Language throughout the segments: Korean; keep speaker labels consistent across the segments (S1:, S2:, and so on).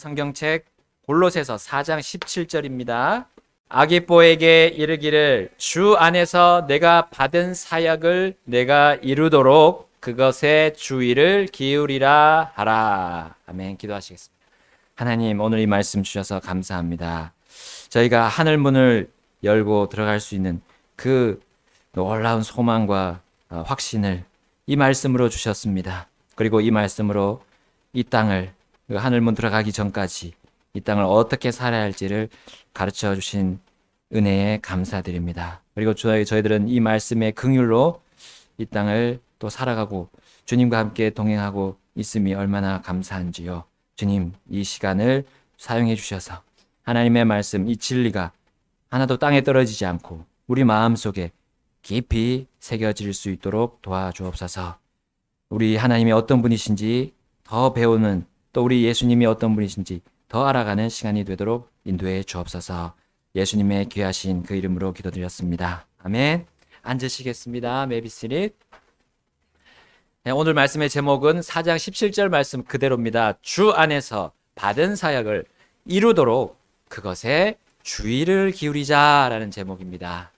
S1: 성경책 골로새서 4장 17절입니다. 아기뽀에게 이르기를 주 안에서 내가 받은 사역을 내가 이루도록 그것에 주의를 기울이라 하라. 아멘. 기도하시겠습니다. 하나님, 오늘 이 말씀 주셔서 감사합니다. 저희가 하늘 문을 열고 들어갈 수 있는 그 놀라운 소망과 확신을 이 말씀으로 주셨습니다. 그리고 이 말씀으로 이 땅을, 그 하늘 문 들어가기 전까지 이 땅을 어떻게 살아야 할지를 가르쳐 주신 은혜에 감사드립니다. 그리고 저희들은 이 말씀의 긍휼로 이 땅을 또 살아가고 주님과 함께 동행하고 있음이 얼마나 감사한지요. 주님, 이 시간을 사용해 주셔서 하나님의 말씀, 이 진리가 하나도 땅에 떨어지지 않고 우리 마음속에 깊이 새겨질 수 있도록 도와주옵소서. 우리 하나님이 어떤 분이신지 더 배우는, 또 우리 예수님이 어떤 분이신지 더 알아가는 시간이 되도록 인도해 주옵소서. 예수님의 귀하신 그 이름으로 기도드렸습니다. 아멘. 앉으시겠습니다. 메비시릿. 네, 오늘 말씀의 제목은 4장 17절 말씀 그대로입니다. 주 안에서 받은 사역을 이루도록 그것에 주의를 기울이자라는 제목입니다.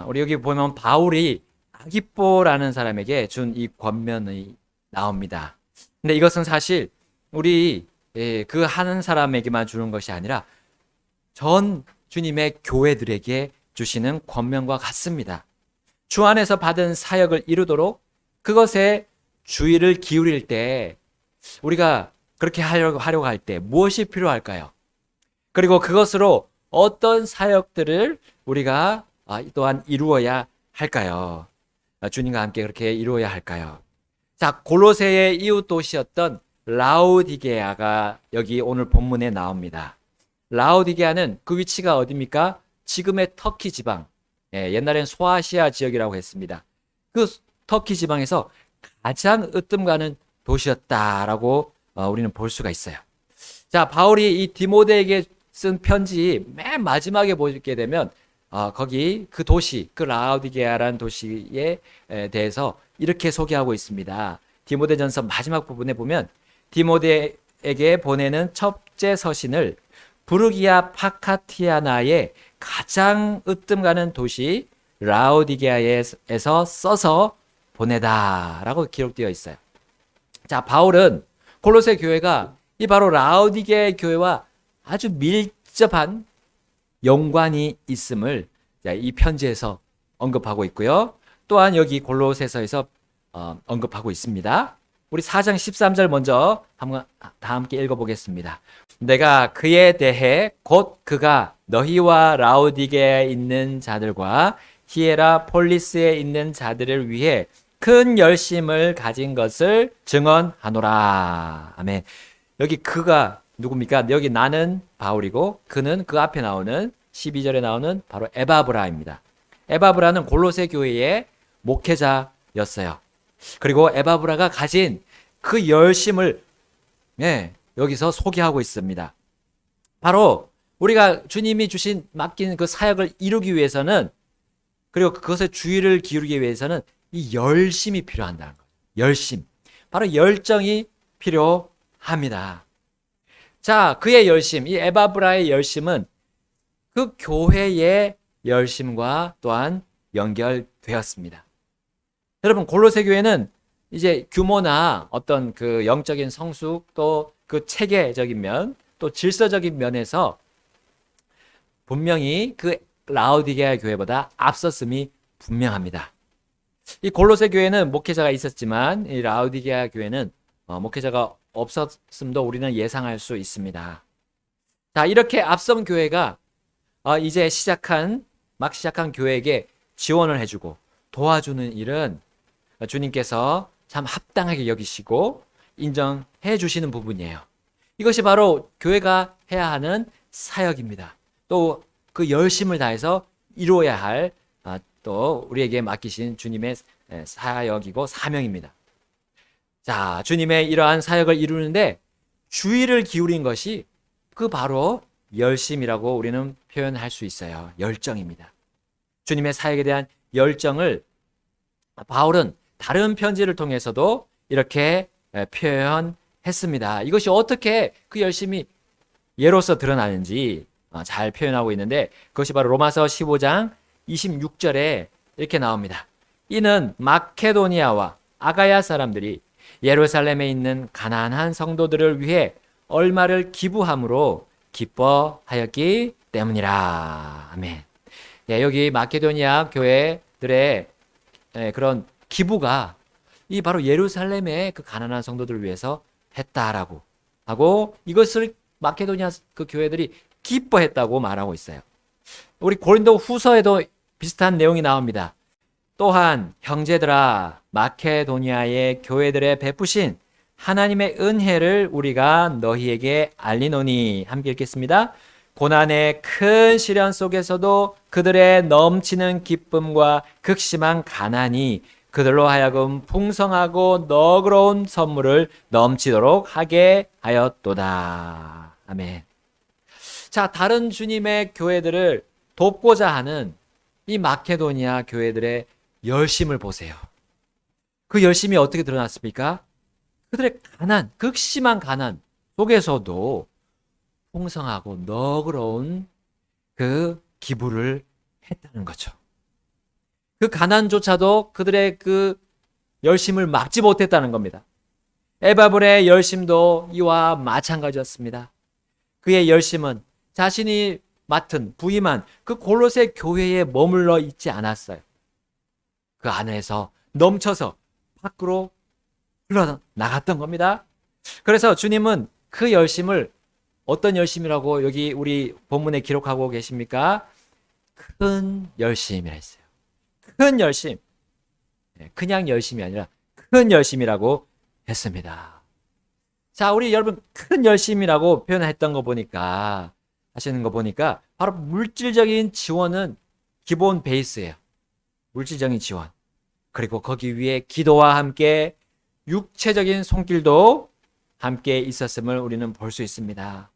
S1: 우리 여기 보면 바울이 아기뽀라는 사람에게 준 이 권면이 나옵니다. 근데 이것은 사실 우리 그 하는 사람에게만 주는 것이 아니라 전 주님의 교회들에게 주시는 권면과 같습니다. 주 안에서 받은 사역을 이루도록 그것에 주의를 기울일 때, 우리가 그렇게 하려고 할 때 무엇이 필요할까요? 그리고 그것으로 어떤 사역들을 우리가 또한 이루어야 할까요? 주님과 함께 그렇게 이루어야 할까요? 자, 골로새의 이웃 도시였던 라오디게아가 여기 오늘 본문에 나옵니다. 라오디게아는 그 위치가 어디입니까? 지금의 터키 지방, 옛날엔 소아시아 지역이라고 했습니다. 그 터키 지방에서 가장 으뜸가는 도시였다라고 우리는 볼 수가 있어요. 자, 바울이 이 디모데에게 쓴 편지 맨 마지막에 보게 되면 거기 그 도시, 그 라오디게아라는 도시에 대해서 이렇게 소개하고 있습니다. 디모데전서 마지막 부분에 보면 디모데에게 보내는 첫째 서신을 부르기아 파카티아나의 가장 으뜸가는 도시 라오디게아에서 써서 보내다라고 기록되어 있어요. 자, 바울은 골로새 교회가 이 바로 라오디게아 교회와 아주 밀접한 연관이 있음을 이 편지에서 언급하고 있고요. 또한 여기 골로새서에서 언급하고 있습니다. 우리 4장 13절 먼저 다 함께 읽어보겠습니다. 내가 그에 대해 곧 그가 너희와 라오디게아에 있는 자들과 히에라폴리스에 있는 자들을 위해 큰 열심을 가진 것을 증언하노라. 아멘. 여기 그가 누굽니까? 여기 나는 바울이고 그는 그 앞에 나오는 12절에 나오는 바로 에바브라입니다. 에바브라는 골로새 교회의 목회자였어요. 그리고 에바브라가 가진 그 열심을 여기서 소개하고 있습니다. 바로 우리가 주님이 맡긴 그 사역을 이루기 위해서는, 그리고 그것에 주의를 기울이기 위해서는 이 열심이 필요한다는 거예요. 열심. 바로 열정이 필요합니다. 자, 그의 열심, 이 에바브라의 열심은 그 교회의 열심과 또한 연결되었습니다. 여러분, 골로새 교회는 이제 규모나 어떤 그 영적인 성숙, 또 그 체계적인 면, 또 질서적인 면에서 분명히 그 라오디게아 교회보다 앞섰음이 분명합니다. 이 골로새 교회는 목회자가 있었지만 이 라오디게아 교회는 목회자가 없었음도 우리는 예상할 수 있습니다. 자, 이렇게 앞선 교회가 이제 막 시작한 교회에게 지원을 해주고 도와주는 일은 주님께서 참 합당하게 여기시고 인정해 주시는 부분이에요. 이것이 바로 교회가 해야 하는 사역입니다. 또 그 열심을 다해서 이루어야 할 또 우리에게 맡기신 주님의 사역이고 사명입니다. 자, 주님의 이러한 사역을 이루는데 주의를 기울인 것이 그 바로 열심이라고 우리는 표현할 수 있어요. 열정입니다. 주님의 사역에 대한 열정을 바울은 다른 편지를 통해서도 이렇게 표현해 했습니다. 이것이 어떻게 그 열심이 예로서 드러나는지 잘 표현하고 있는데, 그것이 바로 로마서 15장 26절에 이렇게 나옵니다. 이는 마케도니아와 아가야 사람들이 예루살렘에 있는 가난한 성도들을 위해 얼마를 기부함으로 기뻐하였기 때문이라. 아멘. 예, 여기 마케도니아 교회들의 그런 기부가 이 바로 예루살렘의 그 가난한 성도들을 위해서 했다라고 하고, 이것을 마케도니아 그 교회들이 기뻐했다고 말하고 있어요. 우리 고린도 후서에도 비슷한 내용이 나옵니다. 또한 형제들아, 마케도니아의 교회들의 베푸신 하나님의 은혜를 우리가 너희에게 알리노니. 함께 읽겠습니다. 고난의 큰 시련 속에서도 그들의 넘치는 기쁨과 극심한 가난이 그들로 하여금 풍성하고 너그러운 선물을 넘치도록 하게 하였도다. 아멘. 자, 다른 주님의 교회들을 돕고자 하는 이 마케도니아 교회들의 열심을 보세요. 그 열심이 어떻게 드러났습니까? 그들의 가난, 극심한 가난 속에서도 풍성하고 너그러운 그 기부를 했다는 거죠. 그 가난조차도 그들의 그 열심을 막지 못했다는 겁니다. 에바불의 열심도 이와 마찬가지였습니다. 그의 열심은 자신이 맡은 부임한 그 골로새 교회에 머물러 있지 않았어요. 그 안에서 넘쳐서 밖으로 흘러나갔던 겁니다. 그래서 주님은 그 열심을 어떤 열심이라고 여기 우리 본문에 기록하고 계십니까? 큰 열심이라 했어요. 큰 열심. 그냥 열심이 아니라 큰 열심이라고 했습니다. 자, 우리 여러분 큰 열심이라고 표현했던 거 보니까, 하시는 거 보니까 바로 물질적인 지원은 기본 베이스예요. 물질적인 지원. 그리고 거기 위에 기도와 함께 육체적인 손길도 함께 있었음을 우리는 볼 수 있습니다.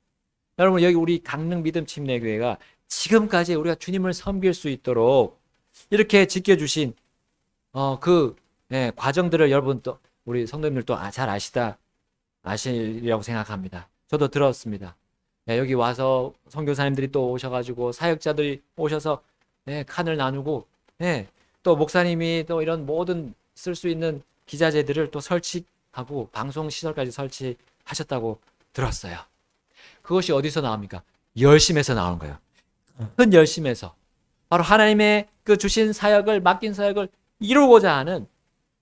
S1: 여러분, 여기 우리 강릉 믿음 침례교회가 지금까지 우리가 주님을 섬길 수 있도록 이렇게 지켜주신 과정들을 여러분 또 우리 성도님들도 잘 아시리라고 생각합니다. 저도 들었습니다. 여기 와서 선교사님들이 또 오셔가지고 사역자들이 오셔서 칸을 나누고, 또 목사님이 또 이런 모든 쓸 수 있는 기자재들을 또 설치하고 방송 시설까지 설치하셨다고 들었어요. 그것이 어디서 나옵니까? 열심에서 나오는 거예요. 큰 열심에서. 바로 하나님의 그 주신 사역을, 맡긴 사역을 이루고자 하는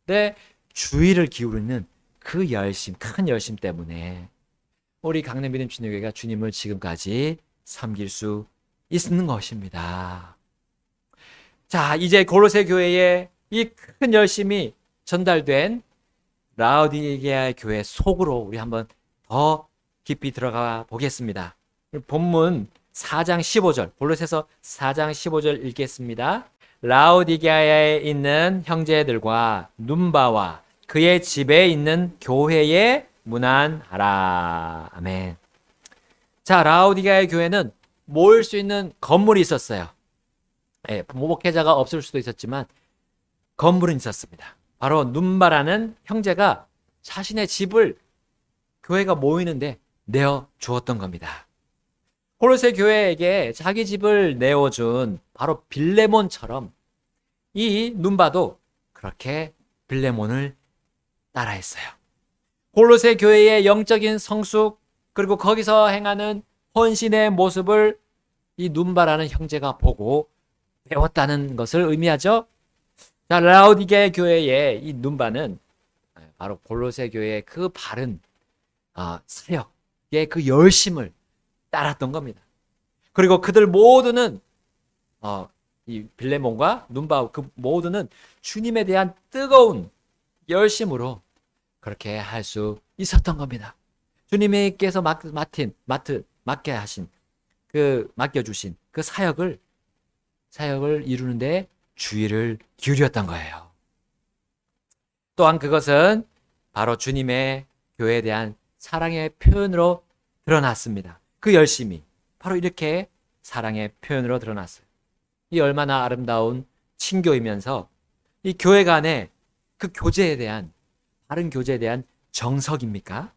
S1: 내 주의를 기울이는 그 열심, 큰 열심 때문에 우리 강릉 믿음 침례교회가 주님을 지금까지 섬길 수 있는 것입니다. 자, 이제 골로새 교회의 이 큰 열심이 전달된 라오디게아 교회 속으로 우리 한번 더 깊이 들어가 보겠습니다. 본문 4장 15절, 골로새서 4장 15절 읽겠습니다. 라오디게아에 있는 형제들과 눈바와 그의 집에 있는 교회에 문안하라. 아멘. 자, 라오디게아의 교회는 모일 수 있는 건물이 있었어요. 목회자가 없을 수도 있었지만 건물은 있었습니다. 바로 눈바라는 형제가 자신의 집을 교회가 모이는데 내어 주었던 겁니다. 골로새 교회에게 자기 집을 내어준 바로 빌레몬처럼 이 눈바도 그렇게 빌레몬을 따라했어요. 골로새 교회의 영적인 성숙, 그리고 거기서 행하는 헌신의 모습을 이 눈바라는 형제가 보고 배웠다는 것을 의미하죠. 자, 라오디게 교회의 이 눈바는 바로 골로새 교회의 그 바른 사역의 그 열심을 따랐던 겁니다. 그리고 그들 모두는 이 빌레몬과 눈바 그 모두는 주님에 대한 뜨거운 열심으로 그렇게 할 수 있었던 겁니다. 주님께서 맡겨주신 그 사역을 이루는데 주의를 기울였던 거예요. 또한 그것은 바로 주님의 교회에 대한 사랑의 표현으로 드러났습니다. 그 열심이 바로 이렇게 사랑의 표현으로 드러났어요. 이 얼마나 아름다운 친교이면서 이 교회 간의 그 교제에 대한, 바른 교제에 대한 정석입니까?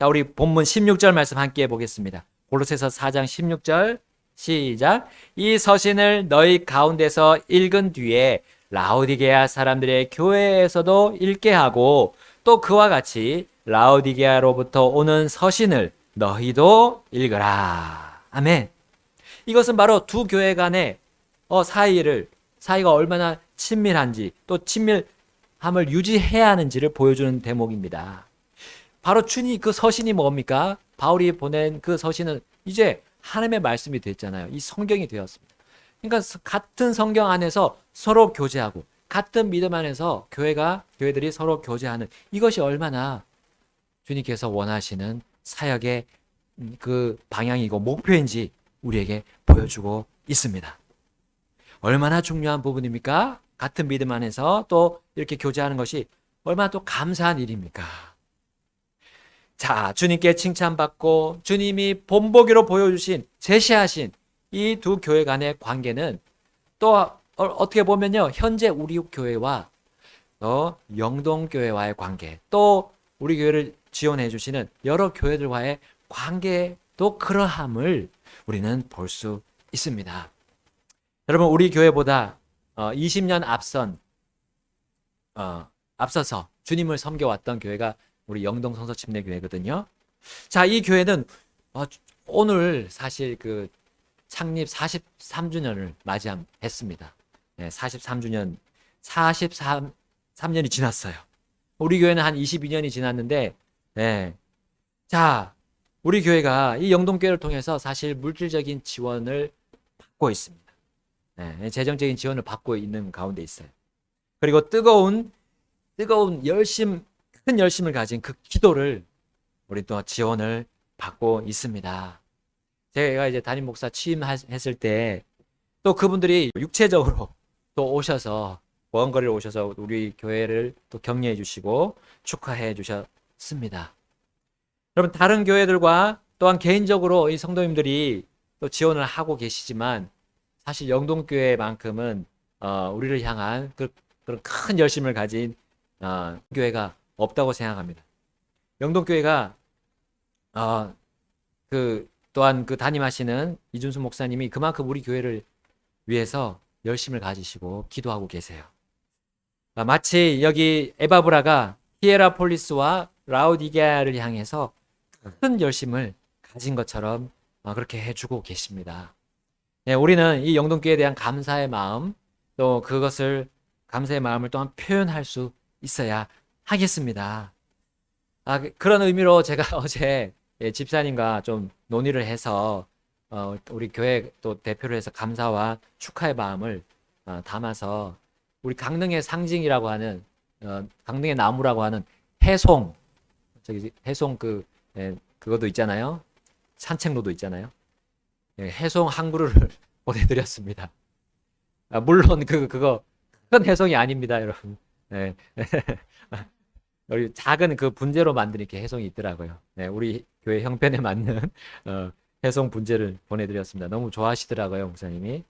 S1: 자, 우리 본문 16절 말씀 함께 보겠습니다. 골로새서 4장 16절 시작. 이 서신을 너희 가운데서 읽은 뒤에 라오디게아 사람들의 교회에서도 읽게 하고 또 그와 같이 라오디게아로부터 오는 서신을 너희도 읽으라. 아멘. 이것은 바로 두 교회 간의 사이가 얼마나 친밀한지 또 친밀함을 유지해야 하는지를 보여주는 대목입니다. 바로 주님 그 서신이 뭡니까? 바울이 보낸 그 서신은 이제 하나님의 말씀이 됐잖아요. 이 성경이 되었습니다. 그러니까 같은 성경 안에서 서로 교제하고 같은 믿음 안에서 교회들이 서로 교제하는 이것이 얼마나 주님께서 원하시는 사역의 그 방향이고 목표인지 우리에게 보여주고 있습니다. 얼마나 중요한 부분입니까? 같은 믿음 안에서 또 이렇게 교제하는 것이 얼마나 또 감사한 일입니까? 자, 주님께 칭찬받고 주님이 본보기로 보여주신 제시하신 이 두 교회 간의 관계는 또 어떻게 보면요, 현재 우리 교회와 영동교회와의 관계, 또 우리 교회를 지원해 주시는 여러 교회들과의 관계도 그러함을 우리는 볼 수 있습니다. 여러분, 우리 교회보다 20년 앞서서 주님을 섬겨왔던 교회가 우리 영동 성서침례교회거든요. 자, 이 교회는 오늘 사실 그 창립 43주년을 맞이했습니다. 네, 43년이 지났어요. 우리 교회는 한 22년이 지났는데, 네. 자, 우리 교회가 이 영동교회를 통해서 사실 물질적인 지원을 받고 있습니다. 네, 재정적인 지원을 받고 있는 가운데 있어요. 그리고 뜨거운 큰 열심을 가진 그 기도를 우리 또 지원을 받고 있습니다. 제가 이제 담임 목사 취임했을 때 또 그분들이 육체적으로 또 오셔서 원거리를 오셔서 우리 교회를 또 격려해 주시고 축하해 주셨습니다. 여러분, 다른 교회들과 또한 개인적으로 이 성도님들이 또 지원을 하고 계시지만 사실 영동교회만큼은 우리를 향한 그런 큰 열심을 가진 교회가 없다고 생각합니다. 영동교회가 또한 그 담임하시는 이준수 목사님이 그만큼 우리 교회를 위해서 열심을 가지시고 기도하고 계세요. 마치 여기 에바브라가 히에라폴리스와 라오디게아를 향해서 큰 열심을 가진 것처럼 그렇게 해주고 계십니다. 네, 우리는 이 영동교회에 대한 감사의 마음, 또 감사의 마음을 또한 표현할 수 있어야 하겠습니다. 그런 의미로 제가 어제 집사님과 좀 논의를 해서 우리 교회 또 대표를 해서 감사와 축하의 마음을 담아서 우리 강릉의 상징이라고 하는 강릉의 나무라고 하는 해송 그것도 있잖아요. 산책로도 있잖아요. 해송 한 그루를 보내드렸습니다. 물론 그거 큰 해송이 아닙니다, 여러분. 네. 여기 작은 그 분재로 만든 이렇게 해송이 있더라고요. 네, 우리 교회 형편에 맞는 해송 분재를 보내드렸습니다. 너무 좋아하시더라고요, 목사님이.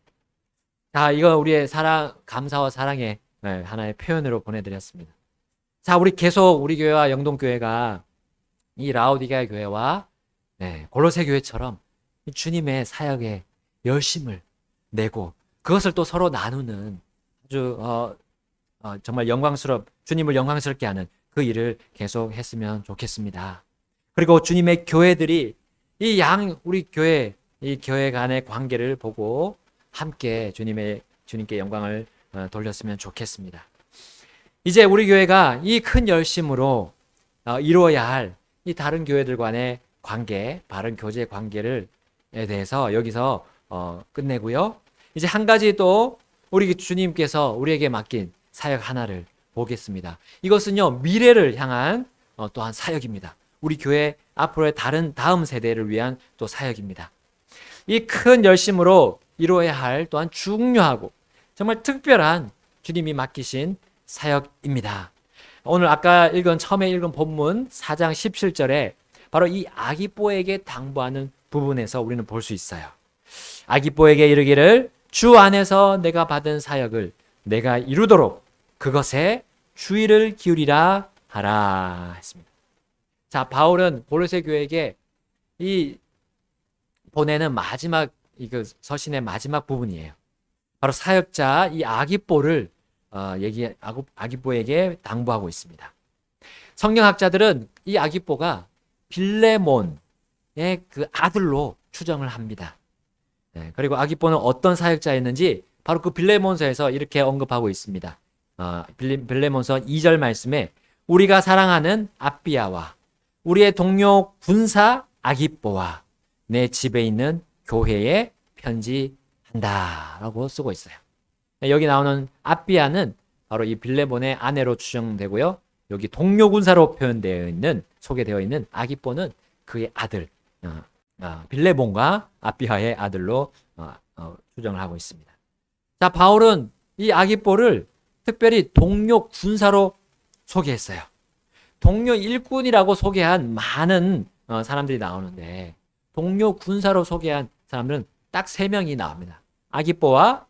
S1: 자, 이거 우리의 감사와 사랑의 하나의 표현으로 보내드렸습니다. 자, 우리 교회와 영동교회가 이 라오디게아 교회와 골로새 교회처럼 주님의 사역에 열심을 내고 그것을 또 서로 나누는 아주 정말 주님을 영광스럽게 하는 그 일을 계속 했으면 좋겠습니다. 그리고 주님의 교회들이 우리 교회 간의 관계를 보고 함께 주님께 영광을 돌렸으면 좋겠습니다. 이제 우리 교회가 이 큰 열심으로 이루어야 할 이 다른 교회들 간의 관계, 바른 교제 관계에 대해서 여기서 끝내고요. 이제 한 가지 또 우리 주님께서 우리에게 맡긴 사역 하나를 보겠습니다. 이것은요, 미래를 향한 또한 사역입니다. 우리 교회 앞으로의 다음 세대를 위한 또 사역입니다. 이 큰 열심으로 이루어야 할 또한 중요하고 정말 특별한 주님이 맡기신 사역입니다. 오늘 처음에 읽은 본문 4장 17절에 바로 이 아기뽀에게 당부하는 부분에서 우리는 볼 수 있어요. 아기뽀에게 이르기를 주 안에서 내가 받은 사역을 내가 이루도록 그것에 주의를 기울이라 하라 했습니다. 자, 바울은 골로새 교회에게 이 보내는 마지막 이그 서신의 마지막 부분이에요. 바로 사역자 이 아기뽀를 아기뽀에게 당부하고 있습니다. 성경학자들은 이 아기뽀가 빌레몬의 그 아들로 추정을 합니다. 네, 그리고 아기뽀는 어떤 사역자였는지 바로 그 빌레몬서에서 이렇게 언급하고 있습니다. 빌레몬서 2절 말씀에 우리가 사랑하는 아비아와 우리의 동료 군사 아기뽀와 내 집에 있는 교회에 편지한다라고 쓰고 있어요. 여기 나오는 아비아는 바로 이 빌레몬의 아내로 추정되고요. 여기 동료 군사로 표현되어 있는 소개되어 있는 아기뽀는 그의 아들 빌레몬과 아비아의 아들로 추정을 하고 있습니다. 자, 바울은 이 아기뽀를 특별히 동료 군사로 소개했어요. 동료 일꾼이라고 소개한 많은 사람들이 나오는데 동료 군사로 소개한 사람들은 딱 3명이 나옵니다. 아기뽀와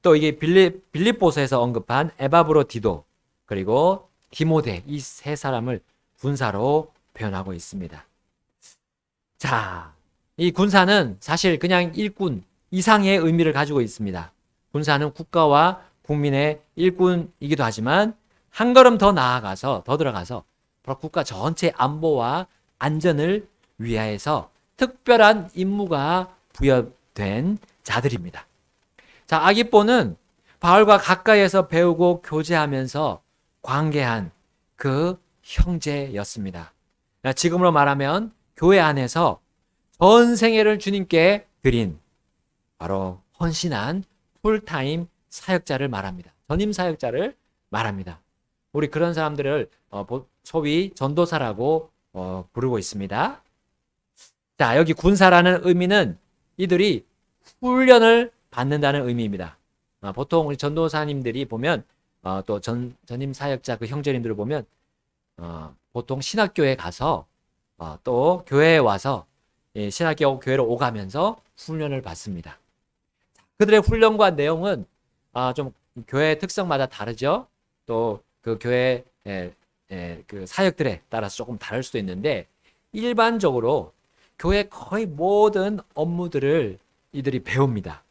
S1: 또 이게 빌립보서에서 언급한 에바브로디도 그리고 디모데 이 3사람을 군사로 표현하고 있습니다. 자, 이 군사는 사실 그냥 일꾼 이상의 의미를 가지고 있습니다. 군사는 국가와 국민의 일꾼이기도 하지만 한 걸음 더 나아가서 더 들어가서 바로 국가 전체 안보와 안전을 위하여서 특별한 임무가 부여된 자들입니다. 자, 아기뽀는 바울과 가까이에서 배우고 교제하면서 관계한 그 형제였습니다. 지금으로 말하면 교회 안에서 전 생애를 주님께 드린 바로 헌신한 풀타임 사역자를 말합니다. 전임 사역자를 말합니다. 우리 그런 사람들을 소위 전도사라고 부르고 있습니다. 자, 여기 군사라는 의미는 이들이 훈련을 받는다는 의미입니다. 보통 우리 전도사님들이 보면 또 전임 사역자 그 형제님들을 보면 보통 신학교에 가서 또 교회에 와서 신학교 교회로 오가면서 훈련을 받습니다. 그들의 훈련과 내용은 좀 교회 특성마다 다르죠. 또 그 교회 그 사역들에 따라서 조금 다를 수도 있는데 일반적으로 교회 거의 모든 업무들을 이들이 배웁니다.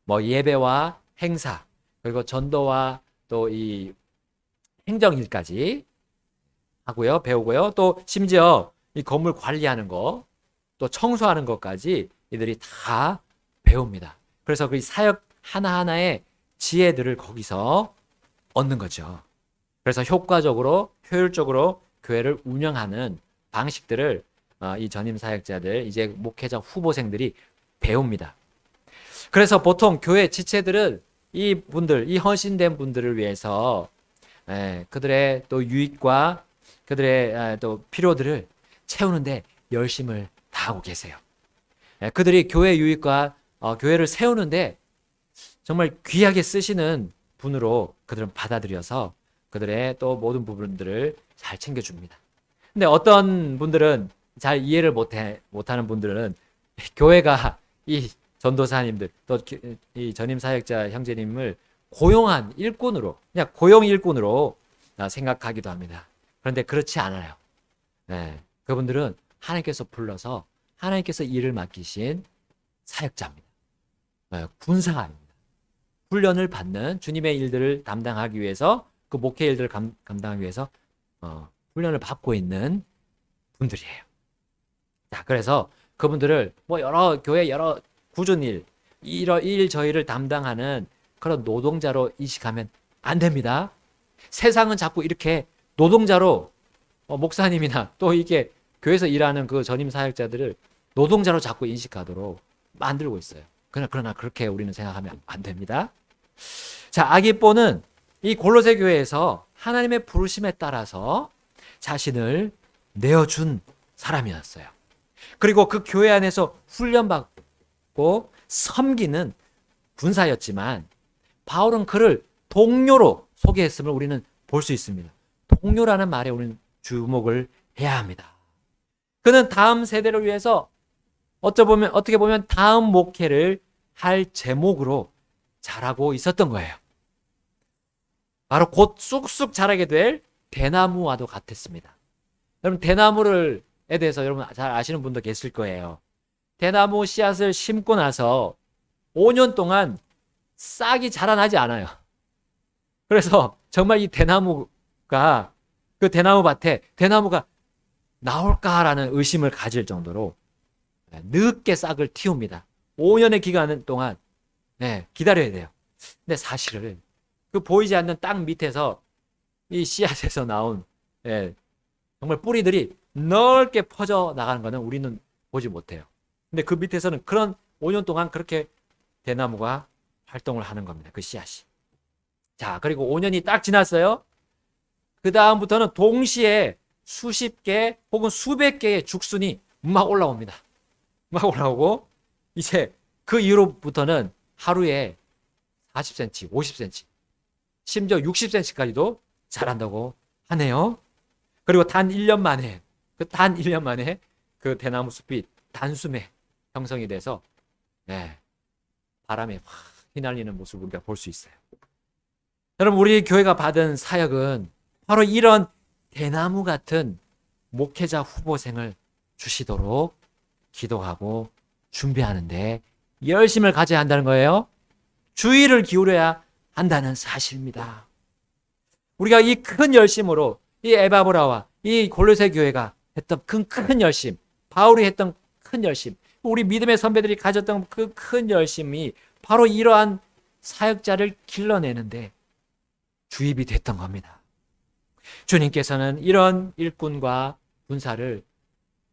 S1: 뭐 예배와 행사 그리고 전도와 또 이 행정일까지 하고요, 배우고요. 또 심지어 이 건물 관리하는 거, 또 청소하는 것까지 이들이 다 배웁니다. 그래서 그 사역 하나하나의 지혜들을 거기서 얻는 거죠. 그래서 효과적으로, 효율적으로 교회를 운영하는 방식들을 이 전임 사역자들, 이제 목회자 후보생들이 배웁니다. 그래서 보통 교회 지체들은 이 헌신된 분들을 위해서 그들의 또 유익과 그들의 또 필요들을 채우는데 열심을 다하고 계세요. 그들이 교회 유익과 교회를 세우는데 정말 귀하게 쓰시는 분으로 그들은 받아들여서 그들의 또 모든 부분들을 잘 챙겨줍니다. 근데 어떤 분들은 잘 이해를 못하는 분들은 교회가 이 전도사님들 또 이 전임 사역자 형제님을 고용한 일꾼으로 그냥 고용 일꾼으로 생각하기도 합니다. 그런데 그렇지 않아요. 그분들은 하나님께서 불러서 하나님께서 일을 맡기신 사역자입니다. 군사가 아닙니다. 훈련을 받는 주님의 일들을 담당하기 위해서 그 목회 일들을 감당하기 위해서 훈련을 받고 있는 분들이에요. 자, 그래서 그분들을 뭐 여러 교회 여러 굳은 일, 일 저희를 담당하는 그런 노동자로 인식하면 안 됩니다. 세상은 자꾸 이렇게 노동자로 목사님이나 또 이게 교회에서 일하는 그 전임 사역자들을 노동자로 자꾸 인식하도록 만들고 있어요. 그러나 그렇게 우리는 생각하면 안 됩니다. 자, 아기뽀는 이 골로새 교회에서 하나님의 부르심에 따라서 자신을 내어준 사람이었어요. 그리고 그 교회 안에서 훈련받고 섬기는 군사였지만 바울은 그를 동료로 소개했음을 우리는 볼 수 있습니다. 동료라는 말에 우리는 주목을 해야 합니다. 그는 다음 세대를 위해서 어떻게 보면 다음 목회를 할 제목으로 자라고 있었던 거예요. 바로 곧 쑥쑥 자라게 될 대나무와도 같았습니다. 여러분 대나무를에 대해서 여러분 잘 아시는 분도 계실 거예요. 대나무 씨앗을 심고 나서 5년 동안 싹이 자라나지 않아요. 그래서 정말 이 대나무가 그 대나무 밭에 대나무가 나올까라는 의심을 가질 정도로 늦게 싹을 틔웁니다. 5년의 기간 동안 기다려야 돼요. 근데 사실은 그 보이지 않는 땅 밑에서 이 씨앗에서 나온 정말 뿌리들이 넓게 퍼져 나가는 것은 우리는 보지 못해요. 근데 그 밑에서는 그런 5년 동안 그렇게 대나무가 활동을 하는 겁니다. 그 씨앗이. 자, 그리고 5년이 딱 지났어요. 그 다음부터는 동시에 수십 개 혹은 수백 개의 죽순이 막 올라옵니다. 막 올라오고 이제 그 이후로부터는 하루에 40cm, 50cm, 심지어 60cm까지도 자란다고 하네요. 그리고 단 1년 만에 그 대나무 숲이 단숨에 형성이 돼서 바람에 확 휘날리는 모습을 우리가 볼 수 있어요. 여러분, 우리 교회가 받은 사역은 바로 이런 대나무 같은 목회자 후보생을 주시도록 기도하고 준비하는데 열심을 가져야 한다는 거예요. 주의를 기울여야 한다는 사실입니다. 우리가 이 큰 열심으로 이 에바브라와 이 골로새 교회가 했던 큰 열심, 바울이 했던 큰 열심, 우리 믿음의 선배들이 가졌던 그 큰 열심이 바로 이러한 사역자를 길러내는데 주입이 됐던 겁니다. 주님께서는 이런 일꾼과 군사를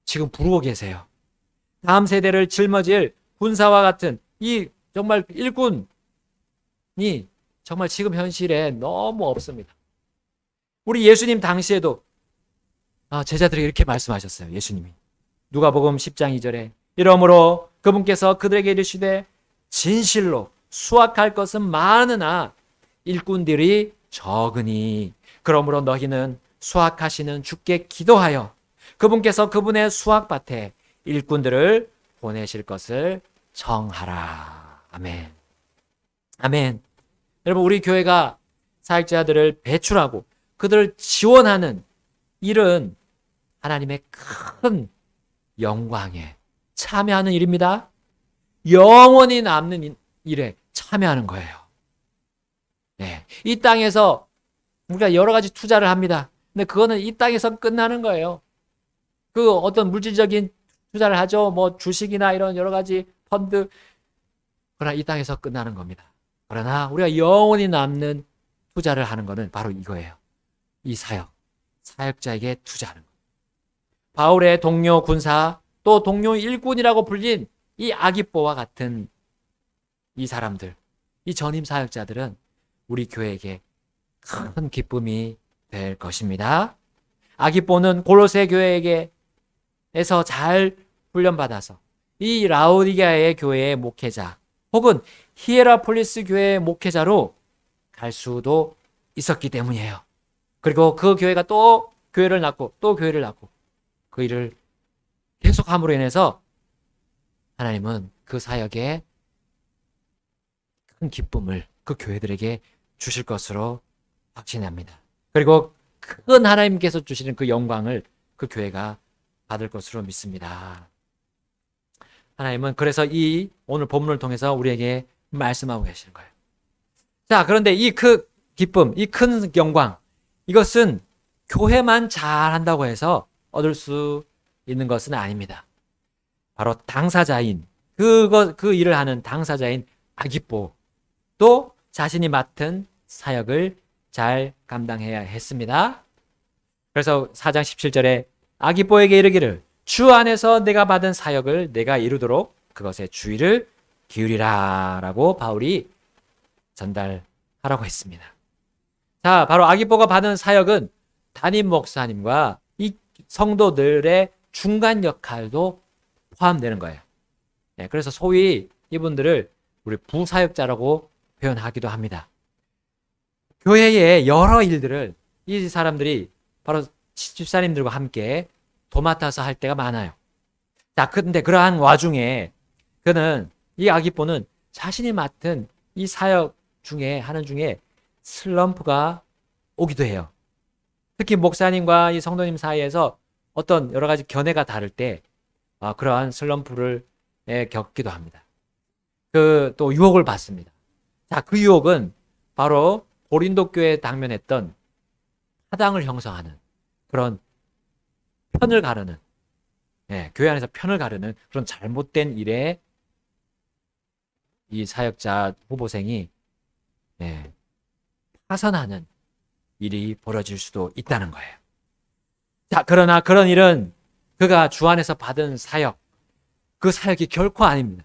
S1: 지금 부르고 계세요. 다음 세대를 짊어질 군사와 같은 이 정말 일꾼이 정말 지금 현실에 너무 없습니다. 우리 예수님 당시에도 제자들이 이렇게 말씀하셨어요. 예수님이 누가복음 10장 2절에 이러므로 그분께서 그들에게 이르시되 진실로 수확할 것은 많으나 일꾼들이 적으니 그러므로 너희는 수확하시는 주께 기도하여 그분께서 그분의 수확밭에 일꾼들을 보내실 것을 청하라. 아멘. 아멘. 여러분, 우리 교회가 사역자들을 배출하고 그들을 지원하는 일은 하나님의 큰 영광에 참여하는 일입니다. 영원히 남는 일에 참여하는 거예요. 이 땅에서 우리가 여러 가지 투자를 합니다. 근데 그거는 이 땅에서 끝나는 거예요. 그 어떤 물질적인 투자를 하죠. 뭐 주식이나 이런 여러 가지 펀드. 그러나 이 땅에서 끝나는 겁니다. 그러나 우리가 영원히 남는 투자를 하는 것은 바로 이거예요. 이 사역자에게 투자하는 것. 바울의 동료 군사 또 동료 일꾼이라고 불린 이 아기뽀와 같은 이 사람들, 이 전임 사역자들은 우리 교회에게 큰 기쁨이 될 것입니다. 아기뽀는 골로새 교회에게서 잘 훈련받아서 이 라오디게아의 교회의 목회자 혹은 히에라폴리스 교회의 목회자로 갈 수도 있었기 때문이에요. 그리고 그 교회가 또 교회를 낳고 또 교회를 낳고 그 일을 계속함으로 인해서 하나님은 그 사역에 큰 기쁨을 그 교회들에게 주실 것으로 확신합니다. 그리고 큰 하나님께서 주시는 그 영광을 그 교회가 받을 것으로 믿습니다. 하나님은 그래서 이 오늘 본문을 통해서 우리에게 말씀하고 계시는 거예요. 자, 그런데 이 큰 기쁨, 이 큰 영광, 이것은 교회만 잘한다고 해서 얻을 수 있는 것은 아닙니다. 바로 당사자인 그 일을 하는 당사자인 아기뽀 또 자신이 맡은 사역을 잘 감당해야 했습니다. 그래서 4장 17절에 아기뽀에게 이르기를 주 안에서 내가 받은 사역을 내가 이루도록 그것에 주의를 기울이라 라고 바울이 전달하라고 했습니다. 자, 바로 아기뽀가 받은 사역은 담임 목사님과 이 성도들의 중간 역할도 포함되는 거예요. 그래서 소위 이분들을 우리 부사역자라고 표현하기도 합니다. 교회의 여러 일들을 이 사람들이 바로 집사님들과 함께 도맡아서 할 때가 많아요. 자, 근데 그러한 와중에 그는 이 아기뽀는 자신이 맡은 이 사역 하는 중에 슬럼프가 오기도 해요. 특히 목사님과 이 성도님 사이에서 어떤 여러 가지 견해가 다를 때 그러한 슬럼프를 겪기도 합니다. 또 유혹을 받습니다. 자, 그 유혹은 바로 고린도 교회에 당면했던 사당을 형성하는 그런 편을 가르는, 교회 안에서 편을 가르는 그런 잘못된 일에 이 사역자 후보생이 파선하는 일이 벌어질 수도 있다는 거예요. 자, 그러나 그런 일은 그가 주 안에서 받은 사역, 그 사역이 결코 아닙니다.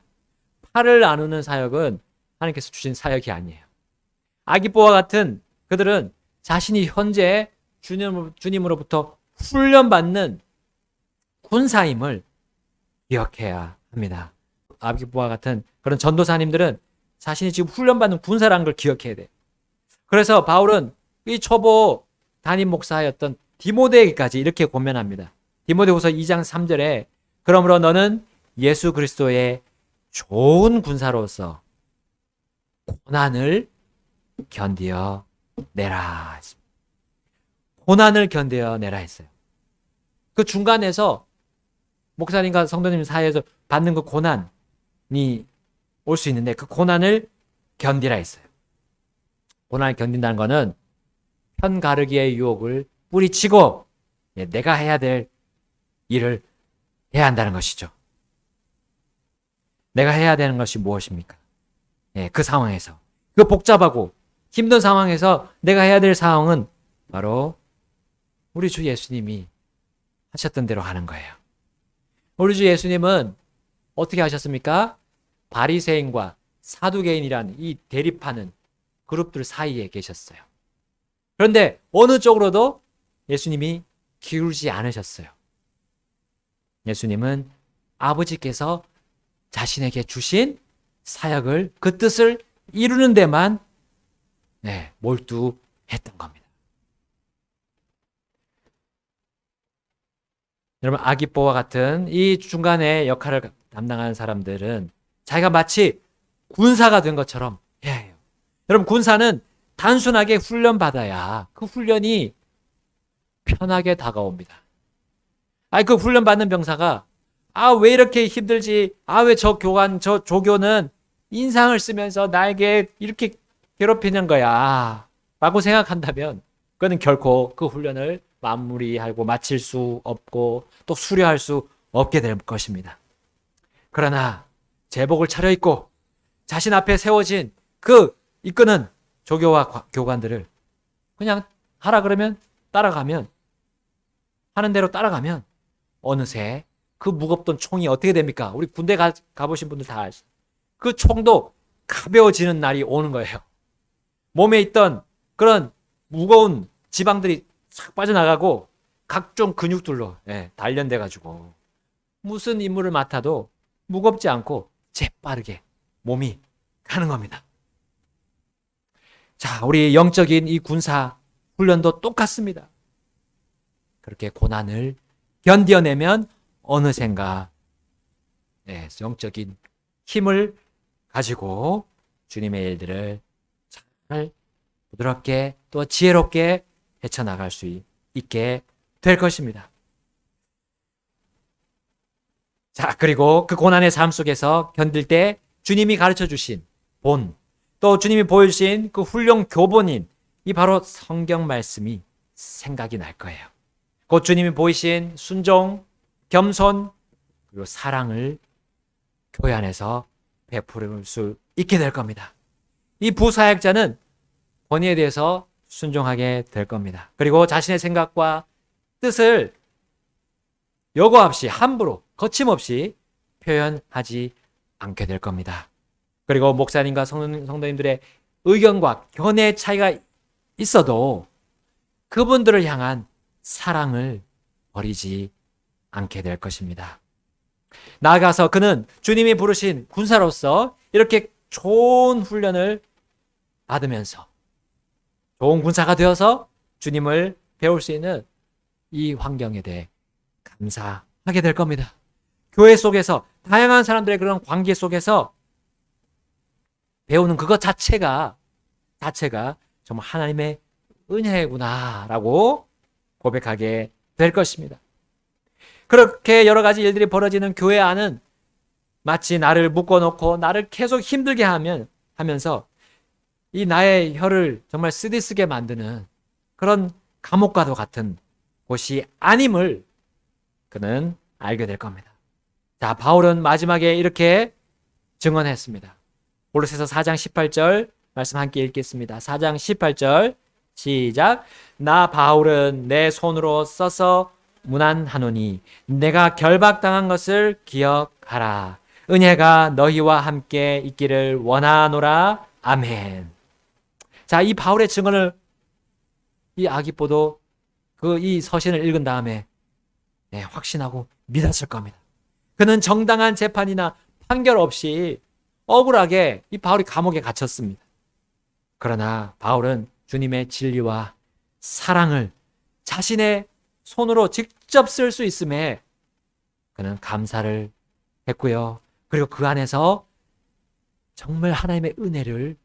S1: 팔을 나누는 사역은 하나님께서 주신 사역이 아니에요. 아기뽀와 같은 그들은 자신이 현재 주님으로부터 훈련받는 군사임을 기억해야 합니다. 아기뽀와 같은 그런 전도사님들은 자신이 지금 훈련받는 군사라는 걸 기억해야 돼요. 그래서 바울은 이 초보 담임 목사였던 디모데에게까지 이렇게 권면합니다. 디모데후서 2장 3절에 그러므로 너는 예수 그리스도의 좋은 군사로서 고난을 견디어 내라. 고난을 견디어 내라 했어요. 그 중간에서 목사님과 성도님 사이에서 받는 그 고난이 올 수 있는데 그 고난을 견디라 했어요. 고난을 견딘다는 것은 편 가르기의 유혹을 뿌리치고 내가 해야 될 일을 해야 한다는 것이죠. 내가 해야 되는 것이 무엇입니까? 그 상황에서, 그 복잡하고 힘든 상황에서 내가 해야 될 상황은 바로 우리 주 예수님이 하셨던 대로 하는 거예요. 우리 주 예수님은 어떻게 하셨습니까? 바리새인과 사두개인이란 이 대립하는 그룹들 사이에 계셨어요. 그런데 어느 쪽으로도 예수님이 기울지 않으셨어요. 예수님은 아버지께서 자신에게 주신 사역을, 그 뜻을 이루는 데만 몰두했던 겁니다. 여러분, 아기뽀와 같은 이 중간에 역할을 담당하는 사람들은 자기가 마치 군사가 된 것처럼 해야 해요. 여러분, 군사는 단순하게 훈련받아야 그 훈련이 편하게 다가옵니다. 그 훈련받는 병사가 왜 이렇게 힘들지? 왜 저 교관, 저 조교는 인상을 쓰면서 나에게 이렇게 괴롭히는 거야 라고 생각한다면 그거는 결코 그 훈련을 마무리하고 마칠 수 없고 또 수료할 수 없게 될 것입니다. 그러나 제복을 차려입고 자신 앞에 세워진 그 이끄는 조교와 교관들을 그냥 하라 그러면 따라가면, 하는 대로 따라가면 어느새 그 무겁던 총이 어떻게 됩니까? 우리 군대 가보신 분들 다 아시죠? 그 총도 가벼워지는 날이 오는 거예요. 몸에 있던 그런 무거운 지방들이 싹 빠져나가고 각종 근육들로 단련돼 가지고 무슨 임무를 맡아도 무겁지 않고 재빠르게 몸이 가는 겁니다. 자, 우리 영적인 이 군사 훈련도 똑같습니다. 그렇게 고난을 견뎌내면 어느샌가 영적인 힘을 가지고 주님의 일들을 잘 부드럽게 또 지혜롭게 헤쳐나갈 수 있게 될 것입니다. 자, 그리고 그 고난의 삶 속에서 견딜 때 주님이 가르쳐 주신 본, 또 주님이 보여주신 그 훌륭 교본인 이 바로 성경 말씀이 생각이 날 거예요. 곧 주님이 보이신 순종, 겸손, 그리고 사랑을 교회 안에서 베풀을 수 있게 될 겁니다. 이 부사역자는 권위에 대해서 순종하게 될 겁니다. 그리고 자신의 생각과 뜻을 여과 없이 함부로 거침없이 표현하지 않게 될 겁니다. 그리고 목사님과 성도님들의 의견과 견해의 차이가 있어도 그분들을 향한 사랑을 버리지 않게 될 것입니다. 나아가서 그는 주님이 부르신 군사로서 이렇게 좋은 훈련을 받으면서 좋은 군사가 되어서 주님을 배울 수 있는 이 환경에 대해 감사하게 될 겁니다. 교회 속에서 다양한 사람들의 그런 관계 속에서 배우는 그것 자체가 정말 하나님의 은혜구나라고 고백하게 될 것입니다. 그렇게 여러 가지 일들이 벌어지는 교회 안은 마치 나를 묶어놓고 나를 계속 힘들게 하면서 이 나의 혀를 정말 쓰디쓰게 만드는 그런 감옥과도 같은 곳이 아님을 그는 알게 될 겁니다. 자, 바울은 마지막에 이렇게 증언했습니다. 골로새서 4장 18절 말씀 함께 읽겠습니다. 4장 18절 시작. 나 바울은 내 손으로 써서 문안하노니 내가 결박당한 것을 기억하라. 은혜가 너희와 함께 있기를 원하노라. 아멘. 자, 이 바울의 증언을 이 아기뽀도 이 서신을 읽은 다음에 확신하고 믿었을 겁니다. 그는 정당한 재판이나 판결 없이 억울하게 이 바울이 감옥에 갇혔습니다. 그러나 바울은 주님의 진리와 사랑을 자신의 손으로 직접 쓸 수 있음에 그는 감사를 했고요. 그리고 그 안에서 정말 하나님의 은혜를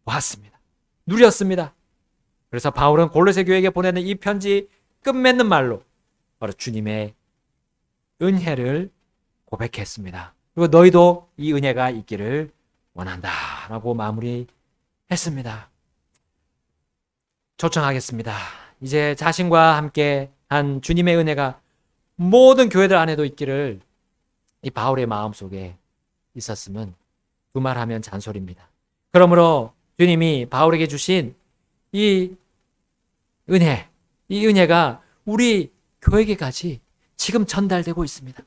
S1: 보았습니다. 누렸습니다. 그래서 바울은 골로새 교회에게 보내는 이 편지 끝맺는 말로 바로 주님의 은혜를 고백했습니다. 그리고 너희도 이 은혜가 있기를 원한다 라고 마무리했습니다. 초청하겠습니다. 이제 자신과 함께 한 주님의 은혜가 모든 교회들 안에도 있기를 이 바울의 마음속에 있었으면 두말하면 잔소리입니다. 그러므로 주님이 바울에게 주신 이 은혜가 우리 교회에게까지 지금 전달되고 있습니다.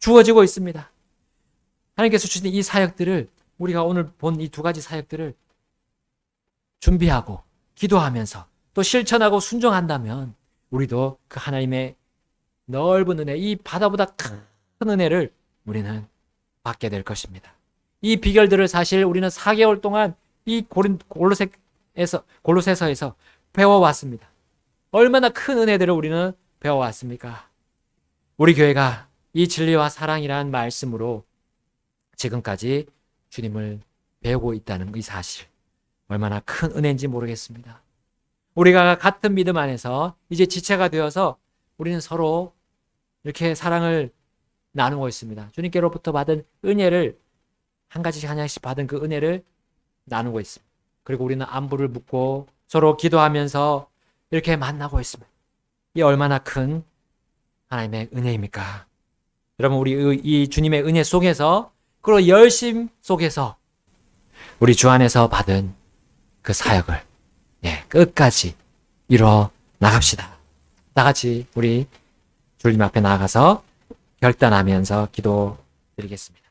S1: 주어지고 있습니다. 하나님께서 주신 이 사역들을 우리가 오늘 본 이 두 가지 사역들을 준비하고 기도하면서 또 실천하고 순종한다면 우리도 그 하나님의 넓은 은혜, 이 바다보다 큰 은혜를 우리는 받게 될 것입니다. 이 비결들을 사실 우리는 4개월 동안 이 골로새서에서 배워왔습니다. 얼마나 큰 은혜들을 우리는 배워왔습니까? 우리 교회가 이 진리와 사랑이라는 말씀으로 지금까지 주님을 배우고 있다는 이 사실, 얼마나 큰 은혜인지 모르겠습니다. 우리가 같은 믿음 안에서 이제 지체가 되어서 우리는 서로 이렇게 사랑을 나누고 있습니다. 주님께로부터 받은 은혜를 한 가지씩 하나씩 받은 그 은혜를 나누고 있습니다. 그리고 우리는 안부를 묻고 서로 기도하면서 이렇게 만나고 있습니다. 이 얼마나 큰 하나님의 은혜입니까? 여러분, 우리 이 주님의 은혜 속에서 그리고 열심 속에서 우리 주 안에서 받은 그 사역을 끝까지 이뤄 나갑시다. 다 같이 우리 주님 앞에 나아가서 결단하면서 기도드리겠습니다.